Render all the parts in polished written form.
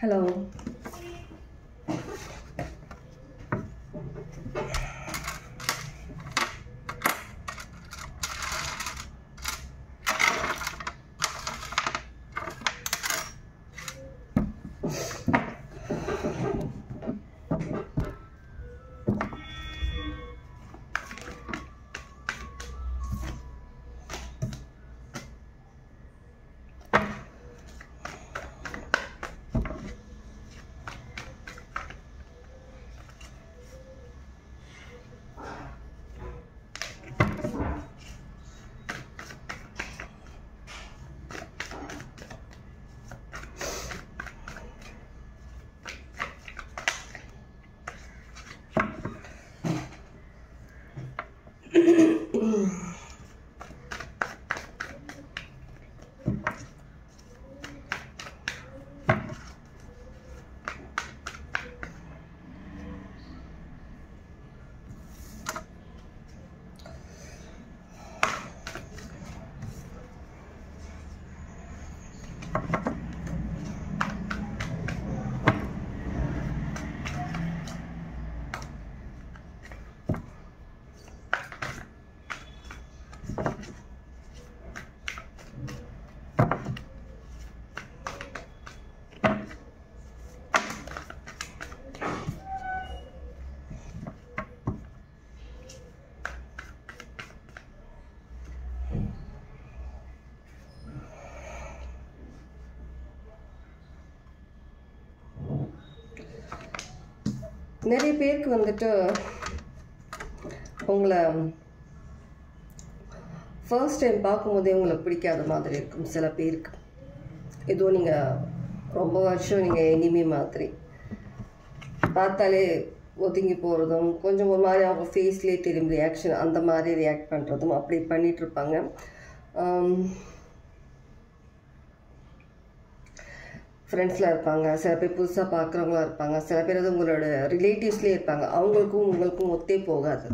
Hello. நிறைய பேருக்கு வந்துட்டு உங்களை ஃபர்ஸ்ட் டைம் பார்க்கும்போதே உங்களை பிடிக்காத மாதிரி இருக்கும். சில பேருக்கு ஏதோ நீங்கள் ரொம்ப வருஷம் நீங்கள் எனிமி மாதிரி பார்த்தாலே ஒதுங்கி போகிறதும், கொஞ்சம் ஒரு மாதிரி அவங்க ஃபேஸ்லேயே தெரியும் ரியாக்ஷன், அந்த மாதிரி ரியாக்ட் பண்ணுறதும் அப்படி பண்ணிகிட்ருப்பாங்க. ஃப்ரெண்ட்ஸில் இருப்பாங்க, சில பேர் புதுசாக பார்க்குறவங்களா இருப்பாங்க, சில பேர் அது உங்களோட ரிலேட்டிவ்ஸ்லேயே இருப்பாங்க. அவங்களுக்கும் உங்களுக்கும் ஒத்தே போகாது,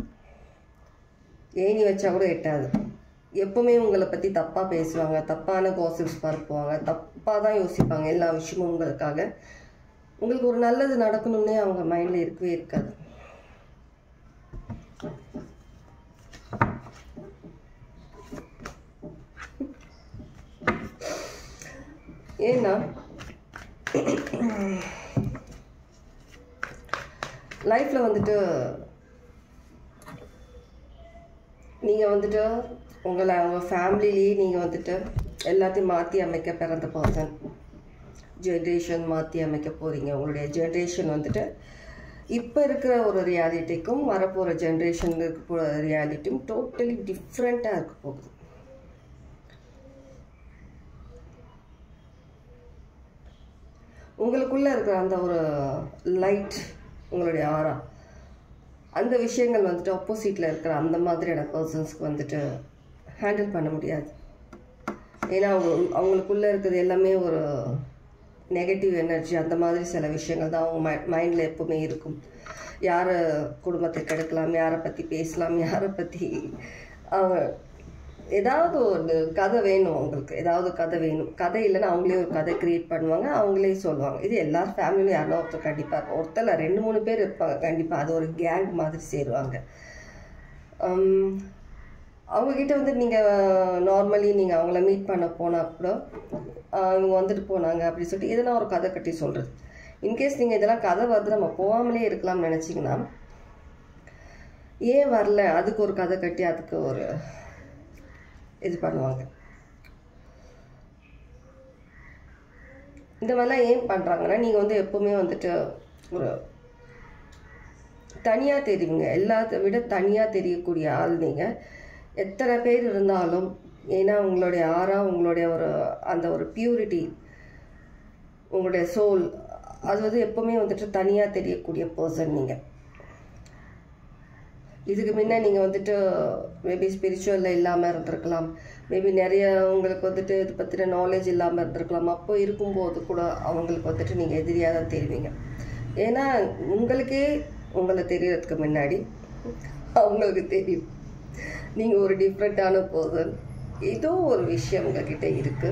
ஏணி வச்சா கூட எட்டாது. எப்போவுமே உங்களை பற்றி தப்பாக பேசுவாங்க, தப்பான காசிப்ஸ் பரப்புவாங்க, தப்பாக தான் யோசிப்பாங்க எல்லா விஷயமும் உங்களுக்காக. உங்களுக்கு ஒரு நல்லது நடக்கணும்னே அவங்க மைண்டில் இருக்கவே இருக்காது. ஏன்னா லைஃப்பில் வந்துட்டு நீங்கள் வந்துட்டு உங்கள் ஃபேமிலிலேயே நீங்கள் வந்துட்டு எல்லாத்தையும் மாற்றி அமைக்க பிறந்த பர்சன். ஜென்ரேஷன் மாற்றி அமைக்க போகிறீங்க. உங்களுடைய ஜென்ரேஷன் வந்துட்டு இப்போ இருக்கிற ஒரு ரியாலிட்டிக்கும் வரப்போகிற ஜென்ரேஷனுக்கு இருக்க போகிற ரியாலிட்டியும் டோட்டலி டிஃப்ரெண்ட்டாக இருக்க போகுது. உங்களுக்குள்ளே இருக்கிற அந்த ஒரு லைட், உங்களுடைய ஆரா, அந்த விஷயங்கள் வந்துட்டு ஆப்போசிட்டில் இருக்கிற அந்த மாதிரியான பர்சன்ஸ்க்கு வந்துட்டு ஹேண்டில் பண்ண முடியாது. ஏன்னா அவங்களுக்குள்ளே இருக்கிறது எல்லாமே ஒரு நெகட்டிவ் எனர்ஜி, அந்த மாதிரி சில விஷயங்கள் தான் அவங்க மைண்டில் எப்போவுமே இருக்கும். யாரை குடும்பத்தை கெடுக்கலாம், யாரை பற்றி பேசலாம், யாரை பற்றி அவங்க ஏதாவது ஒரு கதை வேணும். அவங்களுக்கு ஏதாவது கதை வேணும். கதை இல்லைன்னா அவங்களே ஒரு கதை க்ரியேட் பண்ணுவாங்க, அவங்களே சொல்லுவாங்க. இது எல்லார் ஃபேமிலியும் யாருன்னா ஒருத்தர் கண்டிப்பாக இருக்கும். ஒருத்தர் 2-3 பேர் இருப்பாங்க கண்டிப்பாக. அது ஒரு கேங் மாதிரி சேருவாங்க. அவங்கக்கிட்ட வந்து நீங்கள் நார்மலி நீங்கள் அவங்கள மீட் பண்ண போனால் கூட இவங்க வந்துட்டு போனாங்க அப்படின்னு சொல்லிட்டு எதனா ஒரு கதை கட்டி சொல்கிறது. இன்கேஸ் நீங்கள் இதெல்லாம் கதை வருது நம்ம போகாமலே இருக்கலாம்னு நினச்சிங்கன்னா, ஏன் வரல அதுக்கு ஒரு கதை கட்டி அதுக்கு ஒரு இது பண்ணுவாங்க. இந்த மாதிரிலாம் ஏன் பண்ணுறாங்கன்னா, நீங்கள் வந்து எப்போவுமே வந்துட்டு ஒரு தனியாக தெரியுங்க. எல்லாத்த விட தனியாக தெரியக்கூடிய ஆள் நீங்கள். எத்தனை பேர் இருந்தாலும், ஏன்னா உங்களுடைய ஆரா, உங்களுடைய ஒரு அந்த ஒரு பியூரிட்டி, உங்களுடைய சோல், அது வந்து எப்போவுமே வந்துட்டு தனியாக தெரியக்கூடிய பர்சன் நீங்கள். இதுக்கு முன்னே நீங்கள் வந்துட்டு மேபி ஸ்பிரிச்சுவலில் இல்லாமல் இருந்திருக்கலாம், மேபி நிறைய உங்களுக்கு வந்துட்டு இது பற்றின நாலேஜ் இல்லாமல் இருந்திருக்கலாம். அப்போ இருக்கும்போது கூட அவங்களுக்கு வந்துட்டு நீங்கள் எதிரியாக தான் தெரிவிங்க. ஏன்னா உங்களுக்கே உங்களை தெரியறதுக்கு முன்னாடி அவங்களுக்கு தெரியும் நீங்கள் ஒரு டிஃப்ரெண்ட்டான பர்சன். ஏதோ ஒரு விஷயம் உங்ககிட்ட இருக்கு.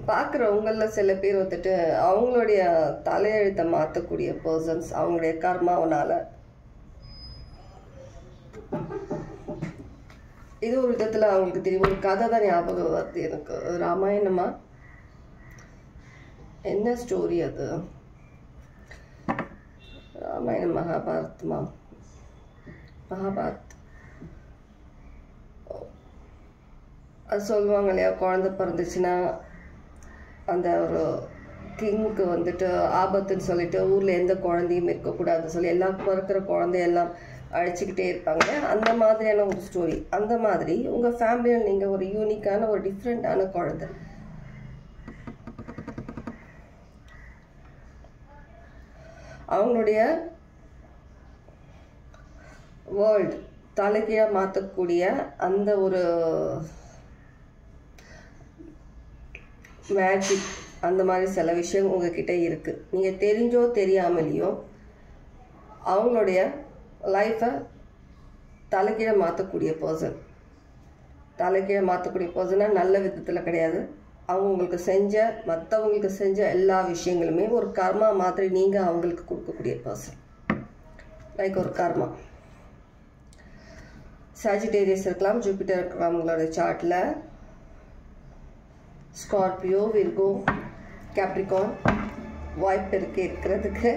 பார்க்குறவங்களில் சில பேர் வந்துட்டு அவங்களுடைய தலையெழுத்தை மாற்றக்கூடிய பர்சன்ஸ் அவங்களுடைய கர்மாவனால இது ஒரு விதத்தில் அவங்களுக்கு தெரியும். ஒரு கதை தான் ஞாபகம் வருது எனக்கு. ராமாயணமா என்ன ஸ்டோரி அது? ராமாயணம் மகாபாரத்மா? மகாபாரத். அது சொல்லுவாங்க இல்லையா, குழந்தை பிறந்துச்சுன்னா அந்த ஒரு கிங்க்கு வந்துட்டு ஆபத்துன்னு சொல்லிட்டு ஊரில் எந்த குழந்தையும் இருக்கக்கூடாதுன்னு சொல்லி எல்லா பிறக்கிற குழந்தையெல்லாம் அழைச்சிக்கிட்டே இருப்பாங்க. அந்த மாதிரியான ஒரு ஸ்டோரி. அந்த மாதிரி உங்கள் ஃபேமிலியில் நீங்கள் ஒரு யூனிக்கான ஒரு டிஃப்ரெண்ட்டான குழந்தை. அவங்களுடைய வேர்ல்டு தலைகீழாக மாற்றக்கூடிய அந்த ஒரு மேஜிக், அந்த மாதிரி சில விஷயம் உங்ககிட்ட இருக்குது. நீங்கள் தெரிஞ்சோ தெரியாமலேயோ அவங்களுடைய லைஃப்பை தலைகீழாக மாற்றக்கூடிய பர்சன். தலைகீழாக மாற்றக்கூடிய பர்சனாக நல்ல விதத்தில் கிடையாது. அவங்க உங்களுக்கு செஞ்ச மற்றவங்களுக்கு செஞ்ச எல்லா விஷயங்களுமே ஒரு கர்மா மாதிரி நீங்கள் அவங்களுக்கு கொடுக்கக்கூடிய பர்சன். லைக் ஒரு கர்மா. சாஜிடேரியஸ் இருக்கலாம், ஜூபிட்டர் இருக்கலாம் உங்களோட சார்ட்டில். ஸ்கார்பியோ, விர்கோ, கேப்ரிகான் வாய்ப்பு இருக்குது இருக்கிறதுக்கு.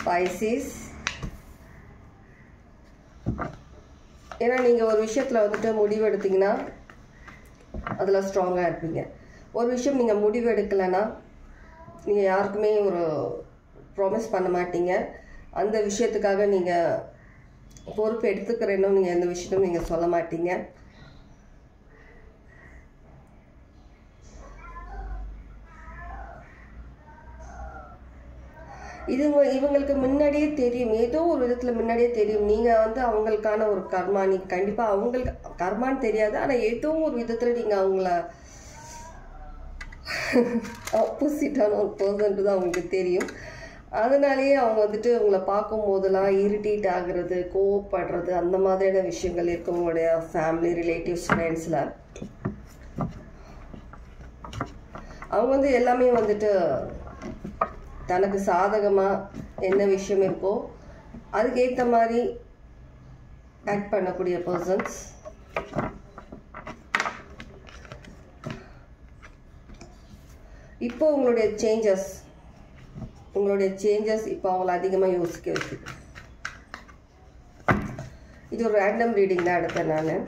பைசிஸ். ஏன்னா நீங்கள் ஒரு விஷயத்தில் வந்துட்டு முடிவு எடுத்தீங்கன்னா அதில் ஸ்ட்ராங்காக இருப்பீங்க. ஒரு விஷயம் நீங்கள் முடிவு எடுக்கலைன்னா நீங்கள் யாருக்குமே ஒரு ப்ராமிஸ் பண்ண மாட்டீங்க. அந்த விஷயத்துக்காக நீங்கள் பொறுப்பு எடுத்துக்கிறேன்னு நீங்கள் எந்த விஷயத்தையும் நீங்கள் சொல்ல மாட்டீங்க. இவங்களுக்கு முன்னாடியே தெரியும், ஏதோ ஒரு விதத்தில் முன்னாடியே தெரியும் நீங்கள் வந்து அவங்களுக்கான ஒரு கர்மா. நீங்கள் கண்டிப்பாக அவங்களுக்கு கர்மான்னு தெரியாது, ஆனால் ஏதோ ஒரு விதத்தில் நீங்கள் அவங்கள ஆப்போசிட்டான ஒரு பர்சன்ட்டு தான் அவங்களுக்கு தெரியும். அதனாலேயே அவங்க வந்துட்டு உங்களை பார்க்கும் போதெல்லாம் இரிட்டேட் ஆகுறது, கோவப்படுறது, அந்த மாதிரியான விஷயங்கள் இருக்கும் உங்களுடைய ஃபேமிலி, ரிலேட்டிவ்ஸ், ஃப்ரெண்ட்ஸில். அவங்க வந்து எல்லாமே வந்துட்டு தனக்கு சாதகமாக என்ன விஷயம் இருக்கோ அதுக்கேற்ற மாதிரி ஆக்ட் பண்ணக்கூடிய பர்சன்ஸ். இப்போ உங்களுடைய சேஞ்சஸ் இப்போ அவங்கள அதிகமாக யோசிக்க வைக்குது. இது ஒரு ரேண்டம் ரீடிங் தான் எடுத்தேன் நான்.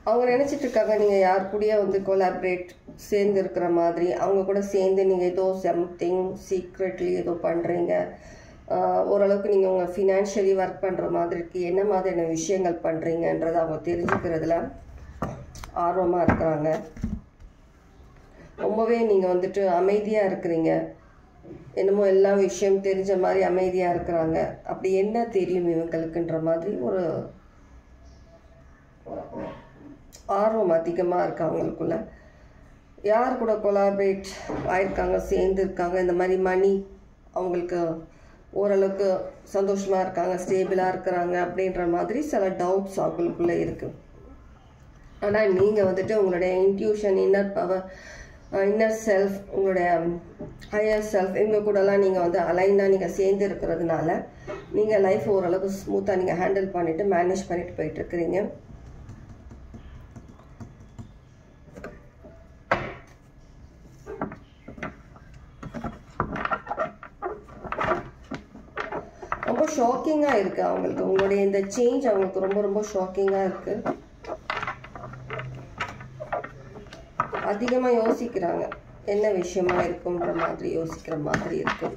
அவங்க நினச்சிட்டு இருக்காங்க நீங்கள் யார் கூடயே வந்து கொலாபரேட் சேர்ந்து இருக்கிற மாதிரி, அவங்க கூட சேர்ந்து நீங்கள் ஏதோ சம்திங் சீக்ரெட்லி ஏதோ பண்ணுறீங்க. ஓரளவுக்கு நீங்கள் உங்கள் ஃபினான்ஷியலி ஒர்க் பண்ணுற மாதிரி இருக்குது. என்ன மாதிரியான விஷயங்கள் பண்ணுறீங்கன்றதை அவங்க தெரிஞ்சுக்கிறதுல ஆர்வமாக இருக்கிறாங்க. ரொம்பவே நீங்கள் வந்துட்டு அமைதியாக இருக்கிறீங்க. என்னமோ எல்லா விஷயம் தெரிஞ்ச மாதிரி அமைதியாக இருக்கிறாங்க. அப்படி என்ன தெரியும் இவங்களுக்குன்ற மாதிரி ஒரு ஆர்வம் அதிகமாக இருக்கு அவங்களுக்குள்ள. யார் கூட கொலாபரேட் ஆயிருக்காங்க, சேர்ந்து இருக்காங்க, இந்த மாதிரி மணி அவங்களுக்கு ஓரளவுக்கு சந்தோஷமாக இருக்காங்க, ஸ்டேபிளாக இருக்கிறாங்க அப்படின்ற மாதிரி சில டவுட்ஸ் அவங்களுக்குள்ளே இருக்குது. ஆனால் நீங்கள் வந்துட்டு உங்களுடைய intuition, inner power, inner self, உங்களுடைய ஹையர் செல்ஃப், இவங்க கூடலாம் நீங்கள் வந்து அலைனாக நீங்கள் சேர்ந்து இருக்கிறதுனால நீங்கள் லைஃப் ஓரளவுக்கு ஸ்மூத்தாக நீங்கள் ஹேண்டில் பண்ணிவிட்டு மேனேஜ் பண்ணிட்டு போயிட்டுருக்கிறீங்க. ரொம்ப ஷாக்கிங்காக இருக்குது அவங்களுக்கு. உங்களுடைய இந்த சேஞ்ச் அவங்களுக்கு ரொம்ப ரொம்ப ஷாக்கிங்காக இருக்குது. அதிகமாக யோசிக்கிறாங்க, என்ன விஷயமா இருக்குன்ற மாதிரி யோசிக்கிற மாதிரி இருக்கு.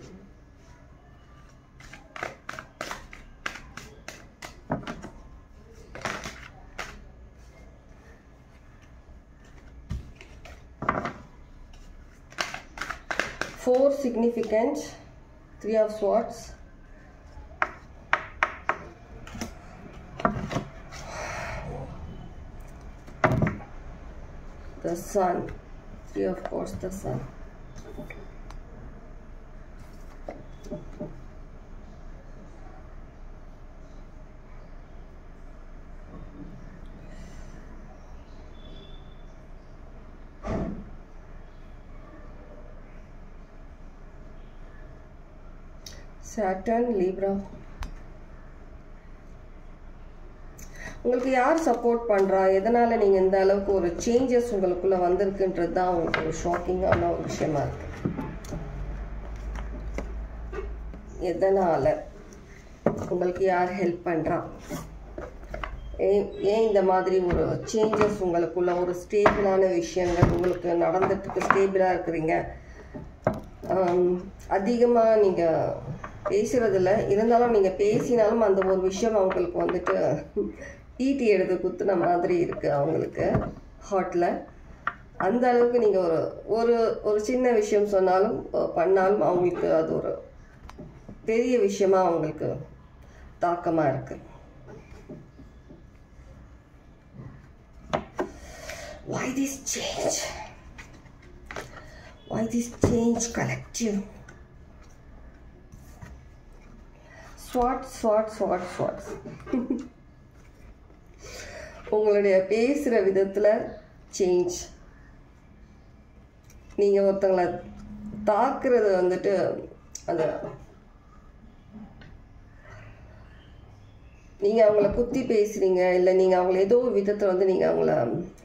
4 significant, 3 of swords, the sun, 3 of course, the sun. Saturn, Libra. உங்களுக்கு யார் சப்போர்ட் பண்ணுறா, எதனால் நீங்கள் இந்த அளவுக்கு ஒரு சேஞ்சஸ் உங்களுக்குள்ளே வந்திருக்குன்றது தான் உங்களுக்கு ஒரு ஷாக்கிங்கான ஒரு விஷயமா இருக்குது. எதனால் உங்களுக்கு யார் ஹெல்ப் பண்ணுறா, ஏன் இந்த மாதிரி ஒரு சேஞ்சஸ் உங்களுக்குள்ள ஒரு ஸ்டேபிளான விஷயங்கள் உங்களுக்கு நடந்துட்டு ஸ்டேபிளாக இருக்கிறீங்க. அதிகமாக நீங்கள் பேசுகிறதில்ல, இருந்தாலும் நீங்கள் பேசினாலும் அந்த ஒரு விஷயம் அவங்களுக்கு வந்துட்டு ஈட்டி எடுத்து குத்துன மாதிரி இருக்குது அவங்களுக்கு ஹார்ட்டில். அந்த அளவுக்கு நீங்கள் ஒரு ஒரு சின்ன விஷயம் சொன்னாலும் பண்ணாலும் அவங்களுக்கு அது ஒரு பெரிய விஷயமா அவங்களுக்கு தாக்கமாக இருக்குது. Why this change? Why this change, collective? Swords. உங்களுடைய பேசுகிற விதத்தில் சேஞ்ச். நீங்கள் ஒருத்தங்களை தாக்குறது வந்துட்டு அந்த நீங்கள் அவங்கள குத்தி பேசுகிறீங்க, இல்லை நீங்கள் அவங்கள ஏதோ ஒரு விதத்தில் வந்து நீங்கள் அவங்கள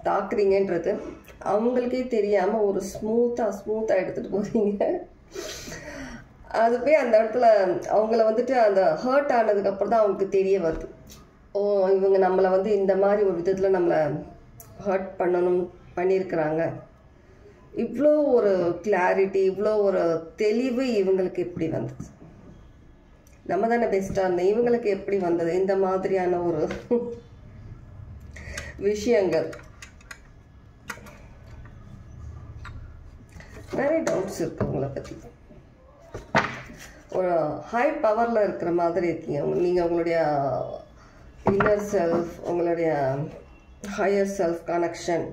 தாக்குறீங்கன்றது அவங்களுக்கே தெரியாமல் ஒரு ஸ்மூத்தாக எடுத்துகிட்டு போகிறீங்க. அது போய் அந்த இடத்துல அவங்கள வந்துட்டு அந்த ஹர்ட் ஆனதுக்கப்புறம் தான் அவங்களுக்கு தெரிய வருது, ஓ இவங்க நம்மளை வந்து இந்த மாதிரி ஒரு விதத்தில் நம்மளை ஹர்ட் பண்ணியிருக்கிறாங்க. இவ்வளோ ஒரு கிளாரிட்டி, இவ்வளோ ஒரு தெளிவு இவங்களுக்கு எப்படி வந்தது? நம்ம தானே பெஸ்ட்டாக இருந்தோம், இவங்களுக்கு எப்படி வந்தது இந்த மாதிரியான ஒரு விஷயங்கள்? நிறைய டவுட்ஸ் இருக்குது உங்களை பற்றி. ஒரு ஹை பவரில் இருக்கிற மாதிரி இருக்கீங்க நீங்கள். உங்களுடைய இன்னர் செல்ஃப், உங்களுடைய ஹையர் செல்ஃப் கனெக்ஷன்,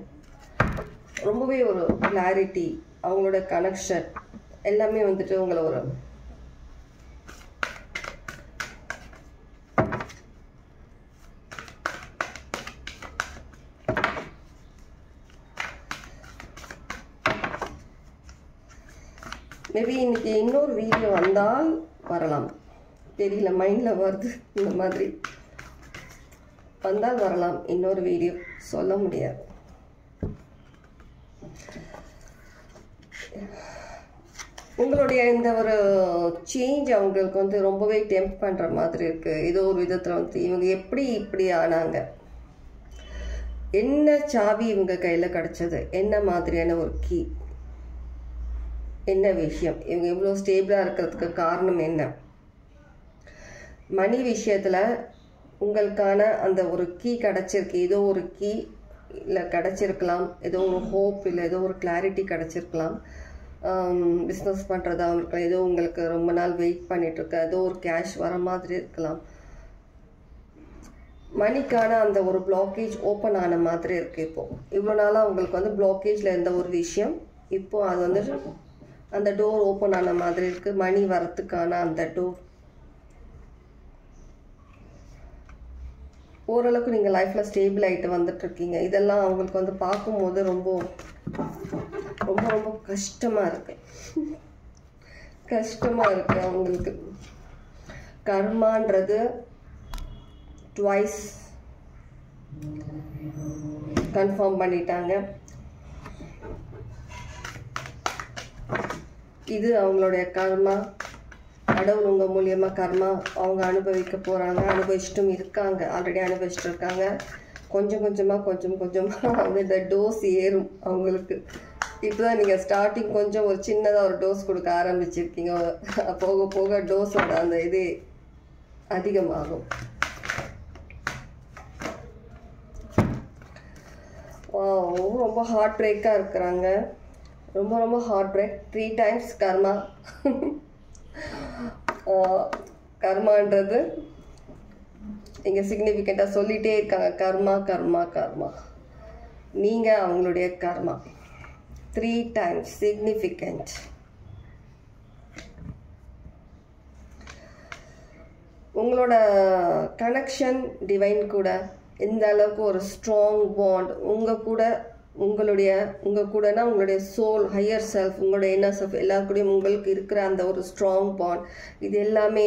ரொம்பவே ஒரு கிளாரிட்டி, அவங்களோட கனெக்ஷன் எல்லாமே வந்துட்டு உங்களை ஒரு மேபி இன்னைக்கு இன்னொரு வீடியோ வந்தால் வரலாம், தெரியல, மைண்டில் வருது இந்த மாதிரி வந்தால் வரலாம். இன்னொரு வீடியோ சொல்ல முடியாது. உங்களுடைய இந்த ஒரு சேஞ்ச் அவங்களுக்கு வந்து ரொம்பவே டெம்ப்ட் பண்ணுற மாதிரி இருக்குது. ஏதோ ஒரு விதத்தில் வந்து இவங்க எப்படி இப்படி ஆனாங்க, என்ன சாவி இவங்க கையில் கிடச்சது, என்ன மாதிரியான ஒரு கீ, என்ன விஷயம், இவங்க இவ்வளோ ஸ்டேபிளாக இருக்கிறதுக்கு காரணம் என்ன? மணி விஷயத்தில் உங்களுக்கான அந்த ஒரு கீ கிடச்சிருக்கு, ஏதோ ஒரு கீ இல்லை கிடச்சிருக்கலாம், ஏதோ ஒரு ஹோப் இல்லை ஏதோ ஒரு கிளாரிட்டி கிடச்சிருக்கலாம். பிஸ்னஸ் பண்ணுறதா இருக்கலாம், ஏதோ உங்களுக்கு ரொம்ப நாள் வெயிட் பண்ணிகிட்ருக்க ஏதோ ஒரு கேஷ் வர மாதிரி இருக்கலாம். மணிக்கான அந்த ஒரு பிளாக்கேஜ் ஓப்பன் ஆன மாதிரி இருக்குது. இப்போது இவ்வளோ நாளாக உங்களுக்கு வந்து பிளாக்கேஜில் இருந்த ஒரு விஷயம் இப்போது அது வந்து அந்த டோர் ஓப்பன் ஆன மாதிரி இருக்குது. மணி வரத்துக்கான அந்த டோர் ஓரளவுக்கு நீங்கள் லைஃப்பில் ஸ்டேபிள் ஆகிட்டு வந்துட்டுருக்கீங்க. இதெல்லாம் அவங்களுக்கு வந்து பார்க்கும்போது ரொம்ப ரொம்ப ரொம்ப கஷ்டமாக இருக்குது அவங்களுக்கு. கர்மான்றது ட்வைஸ் கன்ஃபார்ம் பண்ணிட்டாங்க. இது அவங்களுடைய கர்மா. கடவுள் உங்கள் மூலியமாக கர்மா அவங்க அனுபவிக்க போகிறாங்க, அனுபவிச்சிட்டும் இருக்காங்க, ஆல்ரெடி அனுபவிச்சுட்டு இருக்காங்க. கொஞ்சம் கொஞ்சமாக அவங்க இந்த டோஸ் ஏறும் அவங்களுக்கு. இப்போ தான் நீங்கள் ஸ்டார்டிங் கொஞ்சம் ஒரு சின்னதாக ஒரு டோஸ் கொடுக்க ஆரம்பிச்சிருக்கீங்க. போக போக டோஸோட அந்த இது அதிகமாகும். ரொம்ப ஹார்ட் பிரேக்காக இருக்கிறாங்க. ரொம்ப ரொம்ப ஹார்ட் பிரேக். 3 times கர்மா. கர்மான்றது இங்கே சிக்னிஃபிகண்ட்டாக சொல்லிகிட்டே இருக்காங்க. கர்மா கர்மா கர்மா. நீங்கள் அவங்களுடைய கர்மா. 3 times சிக்னிஃபிகண்ட். உங்களோட கனெக்ஷன் டிவைன் கூட எந்த அளவுக்கு ஒரு ஸ்ட்ராங் பாண்ட் உங்கள் கூடனா உங்களுடைய சோல், ஹையர் செல்ஃப், உங்களுடைய இன்னர் செல்ஃப் எல்லாருக்கூடையும் உங்களுக்கு இருக்கிற அந்த ஒரு ஸ்ட்ராங் பாண்ட், இது எல்லாமே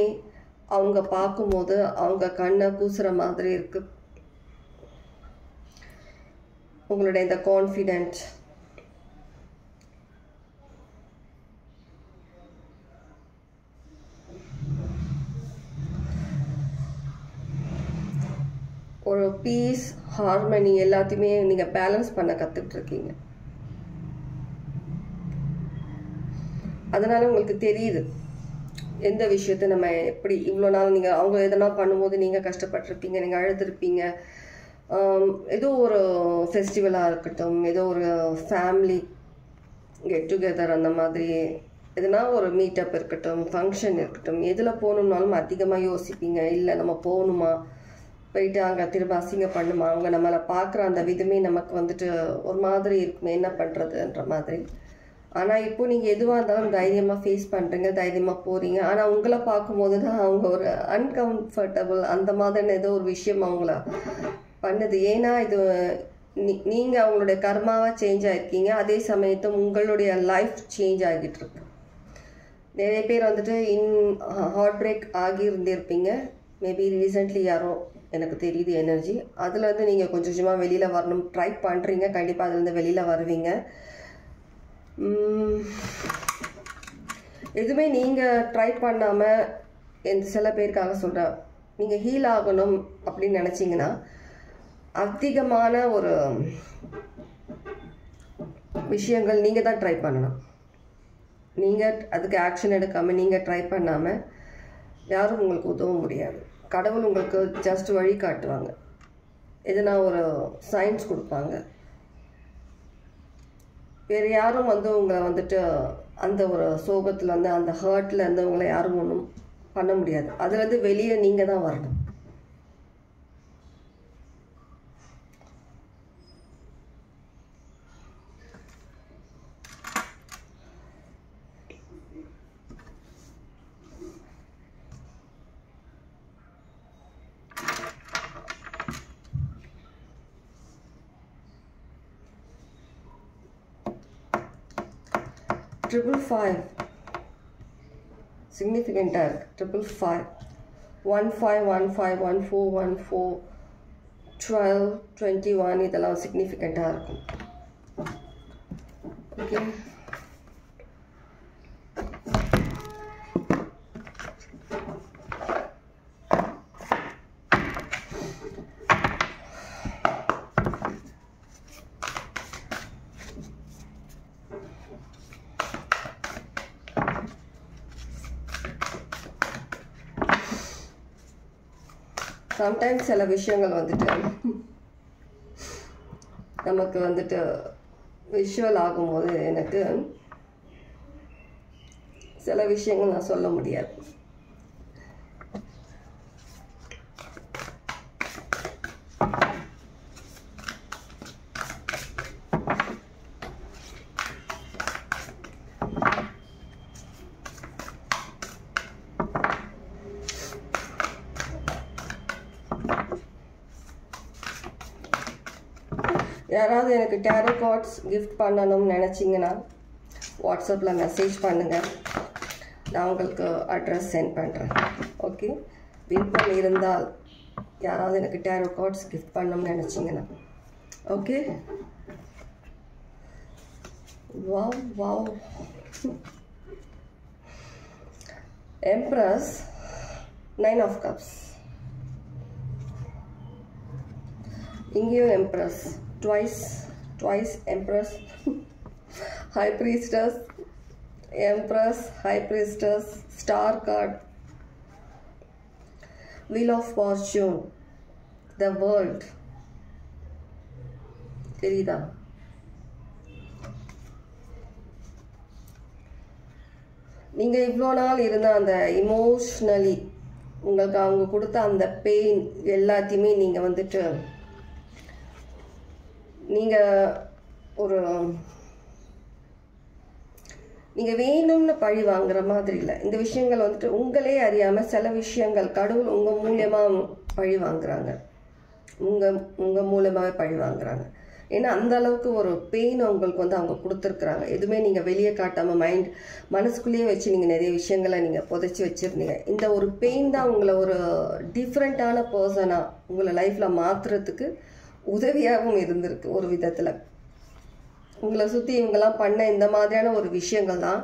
அவங்க பார்க்கும்போது அவங்க கண்ணை கூசுகிற மாதிரி இருக்கு. உங்களுடைய இந்த கான்ஃபிடென்ட், ஒரு பீஸ், ஹார்மனி எல்லாத்தையுமே நீங்கள் பேலன்ஸ் பண்ண கற்றுட்ருக்கீங்க. அதனால் உங்களுக்கு தெரியுது எந்த விஷயத்தை நம்ம எப்படி இவ்வளோ நாள் நீங்கள் அவங்க எதனா பண்ணும்போது நீங்கள் கஷ்டப்பட்டிருப்பீங்க, நீங்கள் அழுதுருப்பீங்க. ஏதோ ஒரு ஃபெஸ்டிவலாக இருக்கட்டும், ஏதோ ஒரு ஃபேமிலி கெட் டுகெதர், அந்த மாதிரி எதுனா ஒரு மீட்டப் இருக்கட்டும், ஃபங்க்ஷன் இருக்கட்டும், எதில் போகணுன்னாலும் அதிகமாக யோசிப்பீங்க. இல்லை நம்ம போகணுமா, போயிட்டு அங்கே திரும்ப அசிங்க பண்ணுமா, அவங்க நம்மளை பார்க்குற அந்த விதமே நமக்கு வந்துட்டு ஒரு மாதிரி இருக்குமே, என்ன பண்ணுறதுன்ற மாதிரி. ஆனால் இப்போ நீங்கள் எதுவாக இருந்தாலும் தைரியமாக ஃபேஸ் பண்ணுறீங்க, தைரியமாக போகிறீங்க. ஆனால் உங்களை பார்க்கும்போது தான் அவங்க ஒரு அன்கம்ஃபர்டபுள் அந்த மாதிரி ஏதோ ஒரு விஷயம் அவங்கள பண்ணுது. ஏன்னா இது நீங்கள் அவங்களுடைய கர்மாவாக சேஞ்ச் ஆகிருக்கீங்க, அதே சமயத்தில் உங்களுடைய லைஃப் சேஞ்ச் ஆகிட்டு இருக்கு. நிறைய பேர் வந்துட்டு ஹார்ட் பிரேக் ஆகி இருந்திருப்பீங்க. மேபி ரீசெண்ட்லி யாரோ எனக்கு தெரியுது எனர்ஜி, அதுலேருந்து நீங்கள் கொஞ்சம் கொஞ்சமாக வெளியில் வரணும் ட்ரை பண்ணுறீங்க. கண்டிப்பாக அதுலேருந்து வெளியில் வருவீங்க. எதுவுமே நீங்கள் ட்ரை பண்ணாமல் சில பேருக்காக சொல்கிறேன், நீங்கள் ஹீல் ஆகணும் அப்படின்னு நினச்சிங்கன்னா அதிகமான ஒரு விஷயங்கள் நீங்கள் தான் ட்ரை பண்ணணும். நீங்கள் அதுக்கு ஆக்ஷன் எடுக்காமல் நீங்கள் ட்ரை பண்ணாமல் யாரும் உங்களுக்கு உதவ முடியாது. கடவுள் உங்களுக்கு ஜஸ்ட் வழி காட்டுவாங்க, எதுனா ஒரு சயின்ஸ் கொடுப்பாங்க. வேறு யாரும் உங்களை வந்துட்டு அந்த ஒரு சோகத்துலேருந்து, அந்த ஹர்ட்லேருந்து உங்களை யாரும் ஒன்றும் பண்ண முடியாது. அதுலேருந்து வெளியே நீங்கள் தான் வரணும். Triple 5 சிக்னிஃபிகண்ட்டாக இருக்குது. 555 1515 1414 12 21 இதெல்லாம் சிக்னிஃபிகண்ட்டாக இருக்கும். ஓகே, சம்டைம்ஸ் சில விஷயங்கள் வந்துட்டு நமக்கு வந்துட்டு விஷுவல் ஆகும்போது எனக்கு சில விஷயங்கள் நான் சொல்ல முடியாது. யாராவது எனக்கு டேரோ கார்ட்ஸ் கிஃப்ட் பண்ணணும்னு நினச்சிங்கன்னா வாட்ஸ்அப்பில் மெசேஜ் பண்ணுங்கள், நான் உங்களுக்கு அட்ரஸ் சென்ட் பண்ணுறேன். ஓகே, விருப்பம் இருந்தால் யாராவது எனக்கு டேரோ கார்ட்ஸ் கிஃப்ட் பண்ணணும்னு நினச்சிங்கன்னா. Okay, wow wow. Embrace, 9 of Cups. இங்கேயும் embrace, twice Empress, High Priestess, Empress, High Priestess, Star card, Wheel of Fortune, the World. தெரியுதா? நீங்கள் இவ்வளோ நாள் இருந்த அந்த இமோஷ்னலி உங்களுக்கு அவங்க கொடுத்த அந்த பெயின் எல்லாத்தையுமே நீங்கள் வந்துட்டு நீங்கள் வேணும்னு பழி வாங்குற மாதிரி இல்லை. இந்த விஷயங்கள் வந்துட்டு உங்களே அறியாமல் சில விஷயங்கள் கடவுள் உங்கள் மூலியமாக பழி வாங்குறாங்க, உங்கள் மூலமாகவே பழி வாங்குறாங்க. ஏன்னா அந்த அளவுக்கு ஒரு பெயின் உங்களுக்கு வந்து அவங்க கொடுத்துருக்குறாங்க. எதுவுமே நீங்கள் வெளியே காட்டாமல் மனசுக்குள்ளேயே வச்சு நீங்கள் நிறைய விஷயங்களை நீங்கள் புதைச்சி வச்சுருந்தீங்க. இந்த ஒரு பெயின் தான் உங்களை ஒரு டிஃப்ரெண்ட்டான பர்சனாக உங்களை லைஃப்பில் மாற்றுறதுக்கு உதவியாகவும் இருந்திருக்கு. ஒரு விதத்தில் உங்களை சுற்றி இவங்கெல்லாம் பண்ண இந்த மாதிரியான ஒரு விஷயங்கள் தான்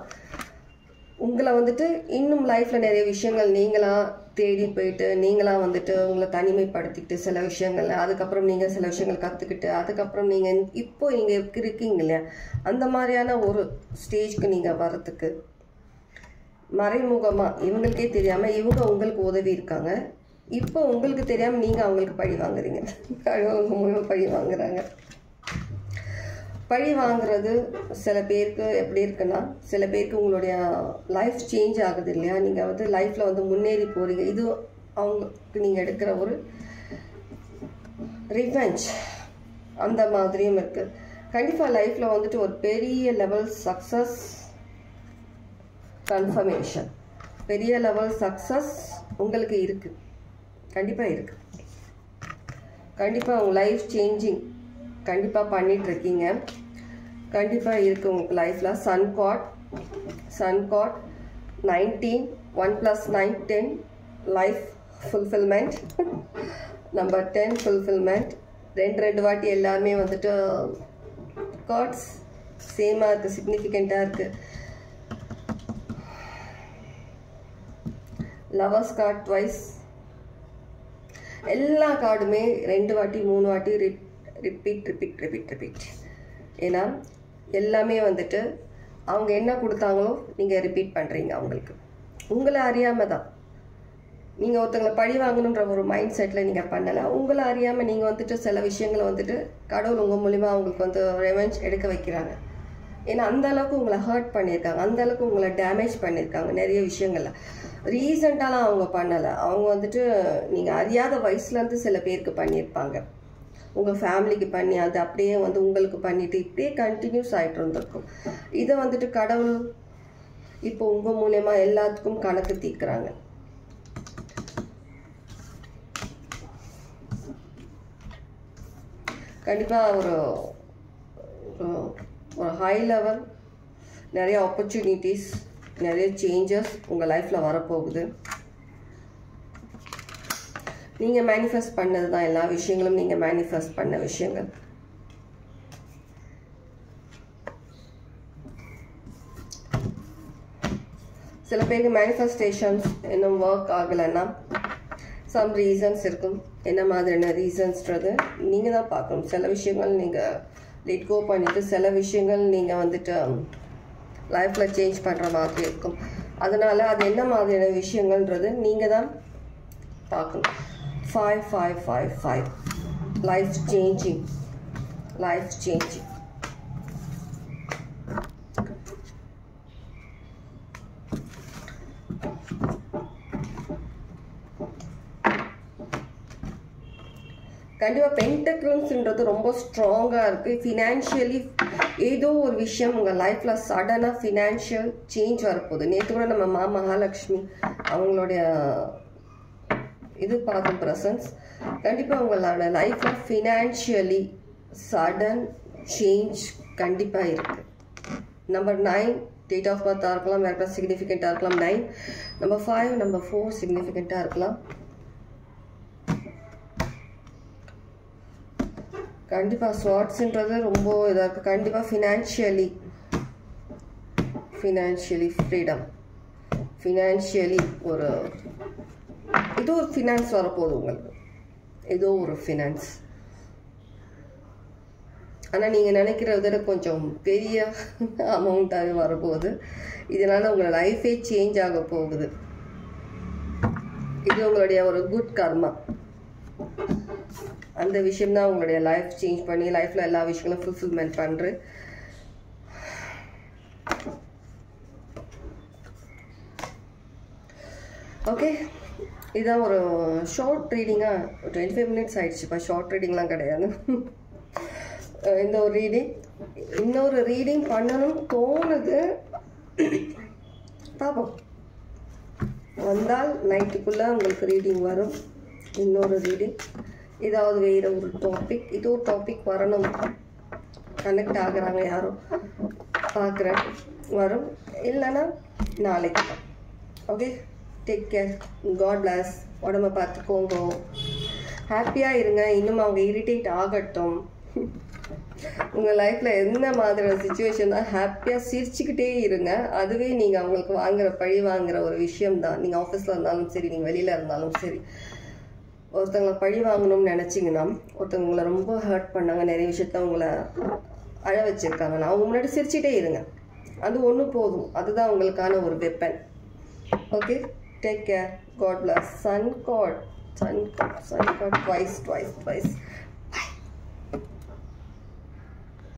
உங்களை வந்துட்டு இன்னும் லைஃப்பில் நிறைய விஷயங்கள் நீங்களாக தேடி போயிட்டு நீங்களாக வந்துட்டு உங்களை தனிமைப்படுத்திக்கிட்டு சில விஷயங்கள், அதுக்கப்புறம் நீங்கள் சில விஷயங்கள் கற்றுக்கிட்டு அதுக்கப்புறம் நீங்கள் இப்போ நீங்கள் இருக்கீங்க இல்லையா, அந்த மாதிரியான ஒரு ஸ்டேஜ்க்கு நீங்கள் வர்றதுக்கு மறைமுகமாக இவங்களுக்கே தெரியாமல் இவங்க உங்களுக்கு உதவி இருக்காங்க. இப்போ உங்களுக்கு தெரியாமல் நீங்கள் அவங்களுக்கு பழி வாங்குறீங்க, அவங்க மூலமாக பழி வாங்குறாங்க. பழி வாங்குறது சில பேருக்கு எப்படி இருக்குன்னா, சில பேருக்கு உங்களுடைய லைஃப் சேஞ்ச் ஆகுது இல்லையா, நீங்கள் வந்து லைஃப்பில் வந்து முன்னேறி போகிறீங்க. இது அவங்களுக்கு நீங்கள் எடுக்கிற ஒரு ரிவெஞ்ச் அந்த மாதிரியும் இருக்குது. கண்டிப்பாக லைஃப்பில் வந்துட்டு ஒரு பெரிய லெவல் சக்ஸஸ் கன்ஃபர்மேஷன், பெரிய லெவல் சக்ஸஸ் உங்களுக்கு இருக்குது, கண்டிப்பாக இருக்குது. கண்டிப்பாக உங்கள் லைஃப் சேஞ்சிங் கண்டிப்பாக பண்ணிகிட்ருக்கீங்க, கண்டிப்பாக இருக்குது உங்கள் லைஃப்பில். Sun god 19 1 + 9 10 life fulfilment. Number 10 fulfilment. ரெண்டு வாட்டி எல்லாருமே வந்துட்டு கார்ட்ஸ் சேமாக இருக்குது, சிக்னிஃபிகண்ட்டாக இருக்குது. Lovers card twice. எல்லா கார்டுமே 2 வாட்டி 3 வாட்டி ரிப்பீட். ஏன்னா எல்லாமே வந்துட்டு அவங்க என்ன கொடுத்தாங்களோ நீங்கள் ரிப்பீட் பண்ணுறீங்க. அவங்களுக்கு உங்களை அறியாமல் தான் நீங்கள் ஒருத்தங்களை பழி வாங்கணுன்ற ஒரு மைண்ட் செட்டில் நீங்கள் பண்ணலை. உங்களை அறியாமல் நீங்கள் வந்துட்டு சில விஷயங்களை வந்துட்டு கடவுள் உங்கள் மூலிமா அவங்களுக்கு வந்து ரெவெஞ்ச் எடுக்க வைக்கிறாங்க. ஏன்னா அந்த அளவுக்கு உங்களை ஹர்ட் பண்ணியிருக்காங்க, அந்த அளவுக்கு உங்களை டேமேஜ் பண்ணியிருக்காங்க நிறைய விஷயங்களில். ரீசெண்டாலாம் அவங்க பண்ணலை, அவங்க வந்துட்டு நீங்கள் அறியாத வயசுலேருந்து சில பேருக்கு பண்ணியிருப்பாங்க. உங்கள் ஃபேமிலிக்கு பண்ணி அது அப்படியே வந்து உங்களுக்கு பண்ணிவிட்டு இப்படியே கண்டினியூஸ் ஆகிட்டு இருந்திருக்கும். இதை வந்துட்டு கடவுள் இப்போ உங்கள் மூலமா எல்லாத்துக்கும் கணக்கு தீர்க்குறாங்க. கண்டிப்பாக ஒரு ஹை லெவல் நிறைய ஆப்பர்ச்சுனிட்டிஸ், நிறைய சேஞ்சஸ் உங்கள் லைஃப்பில் வரப்போகுது. நீங்கள் மேனிஃபெஸ்ட் பண்ணது தான் எல்லா விஷயங்களும், நீங்கள் மேனிஃபெஸ்ட் பண்ண விஷயங்கள். சில பேருக்கு மேனிஃபெஸ்டேஷன்ஸ் இன்னும் ஒர்க் ஆகலைன்னா சம் ரீசன்ஸ் இருக்கும். என்ன மாதிரியான ரீசன்ஸ்ன்றது நீங்கள் தான் பார்க்கணும். சில விஷயங்கள் நீங்கள் லெட் கோ பண்ணிவிட்டு சில விஷயங்கள் நீங்கள் வந்துட்டு லைஃப்பில் சேஞ்ச் பண்ணுற மாதிரி இருக்கும். அதனால் அது என்ன மாதிரியான விஷயங்கள்ன்றது நீங்கள் தான் பார்க்கணும். 5 5 5 5 life changing. கண்டிப்பாக பென்டக்கிள்ஸ்ன்றது ரொம்ப ஸ்ட்ராங்காக இருக்குது. ஃபினான்ஷியலி ஏதோ ஒரு விஷயம் உங்கள் லைஃப்பில் சடனாக ஃபினான்ஷியல் சேஞ்ச் வரப்போகுது. நேற்று கூட நம்ம மகாலட்சுமி அவங்களுடைய இது பார்க்கும் ப்ரெசன்ஸ். கண்டிப்பாக உங்களோட லைஃப்பில் ஃபினான்ஷியலி சடன் சேஞ்ச் கண்டிப்பாக இருக்குது. நம்பர் 9 டேட் ஆஃப் பர்த்தாக இருக்கலாம், வேறு சிக்னிஃபிகண்ட்டாக இருக்கலாம். 9. நம்பர் 5 நம்பர் 4 சிக்னிஃபிகண்ட்டாக இருக்கலாம். கண்டிப்பாக ஸ்வாட்ஸ்ன்றது ரொம்ப இதாக இருக்குது. கண்டிப்பாக ஃபினான்ஷியலி ஃப்ரீடம், ஃபினான்ஷியலி ஒரு ஏதோ ஒரு ஃபினான்ஸ் வரப்போகுது உங்களுக்கு, ஏதோ ஒரு ஃபினான்ஸ். ஆனால் நீங்கள் நினைக்கிறத கொஞ்சம் பெரிய அமௌண்ட்டாகவே வரப்போகுது. இதனால் உங்களோட லைஃபே சேஞ்ச் ஆக போகுது. இது உங்களுடைய ஒரு குட் கர்மா. அந்த விஷயம்தான் உங்களுடைய லைஃப் சேஞ்ச் பண்ணி லைஃப்பில் எல்லா விஷயங்களும் ஃபுல்ஃபில்மெண்ட் பண்ணுறது. ஓகே, இதான் ஒரு ஷார்ட் ரீடிங்காக 25 மினிட்ஸ் ஆகிடுச்சுப்பா. ஷார்ட் ரீடிங்லாம் கிடையாது. இந்த ஒரு ரீடிங், இன்னொரு ரீடிங் பண்ணணும்னு தோணுது. பார்ப்போம், வந்தால் நைட்டுக்குள்ளே உங்களுக்கு ரீடிங் வரும். இன்னொரு ரீடிங், ஏதாவது வேறு ஒரு டாபிக், இது ஒரு டாபிக் வரணும். கனெக்ட் ஆகுறாங்க யாரும் பார்க்குறேன், வரும். இல்லைன்னா நாளைக்கு தான். Okay, take care, god bless. உடம்ப பார்த்துக்கோங்க, ஹாப்பியாக இருங்க. இன்னும் அவங்க இரிட்டேட் ஆகட்டும். உங்கள் லைஃப்பில் எந்த மாதிரியான சுச்சுவேஷன் தான் ஹாப்பியாக சிரிச்சுக்கிட்டே இருங்க. அதுவே நீங்கள் அவங்களுக்கு பழி வாங்குகிற ஒரு விஷயம்தான். நீங்கள் ஆஃபீஸில் இருந்தாலும் சரி, நீங்கள் வெளியில் இருந்தாலும் சரி, ஒருத்தவங்களை பழி வாங்கணும்னு நினச்சிங்கன்னா, ஒருத்தவங்களை ரொம்ப ஹர்ட் பண்ணாங்க, நிறைய விஷயத்த உங்களை அழ வச்சுருக்காங்கன்னா அவங்க முன்னாடி சிரிச்சுட்டே இருங்க. அது ஒன்று போதும், அதுதான் உங்களுக்கான ஒரு weapon. Okay, take care, god bless. Sun god twice.